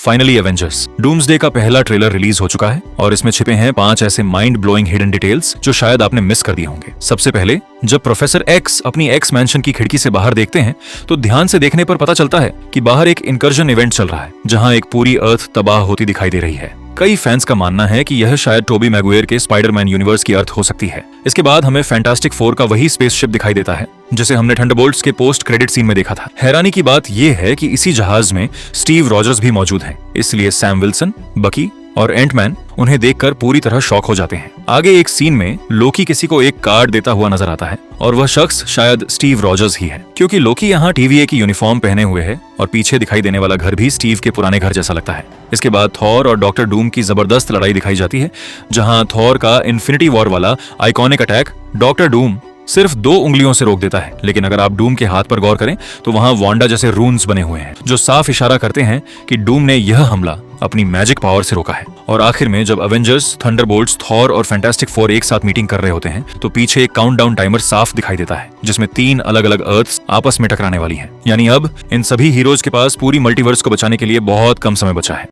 Finally Avengers. Doomsday का पहला trailer release हो चुका है और इसमें छिपे हैं 5 ऐसे माइंड ब्लोइंग हिडन डिटेल्स जो शायद आपने मिस कर दिए होंगे। सबसे पहले जब प्रोफेसर एक्स अपनी एक्स मैंशन की खिड़की से बाहर देखते हैं तो ध्यान से देखने पर पता चलता है कि बाहर एक इनकर्जन इवेंट चल रहा है जहां एक पूरी अर्थ तबाह होती दिखाई दे रही है। कई फैंस का मानना है कि यह शायद टोबी मैगुएर के स्पाइडरमैन यूनिवर्स की अर्थ हो सकती है। इसके बाद हमें फैंटास्टिक फोर का वही स्पेसशिप दिखाई देता है जिसे हमने थंडरबोल्ट्स के पोस्ट क्रेडिट सीन में देखा था। हैरानी की बात यह है कि इसी जहाज में स्टीव रॉजर्स भी मौजूद हैं, इसलिए सैम विल्सन, बकी और एंटमैन उन्हें देखकर पूरी तरह शॉक हो जाते हैं। आगे एक सीन में लोकी किसी को एक कार्ड देता हुआ नजर आता है और वह शख्स शायद स्टीव रॉजर्स ही है, क्योंकि लोकी यहाँ TVA की यूनिफॉर्म पहने हुए है और पीछे दिखाई देने वाला घर भी स्टीव के पुराने घर जैसा लगता है। इसके बाद थॉर और डॉक्टर डूम की जबरदस्त लड़ाई दिखाई जाती है जहां थॉर का इन्फिनिटी वॉर वाला आइकॉनिक अटैक डॉक्टर डूम सिर्फ 2 उंगलियों से रोक देता है, लेकिन अगर आप डूम के हाथ पर गौर करें तो वहां वांडा जैसे रून्स बने हुए हैं जो साफ इशारा करते हैं कि डूम ने यह हमला अपनी मैजिक पावर से रोका है। और आखिर में जब एवेंजर्स, थंडरबोल्ट्स, थॉर और फैंटास्टिक फोर एक साथ मीटिंग कर रहे होते हैं तो पीछे एक काउंटडाउन टाइमर साफ दिखाई देता है जिसमें 3 अलग-अलग अर्थ्स आपस में टकराने वाली हैं। यानी अब इन सभी हीरोज के पास पूरी मल्टीवर्स को बचाने के लिए बहुत कम समय बचा है।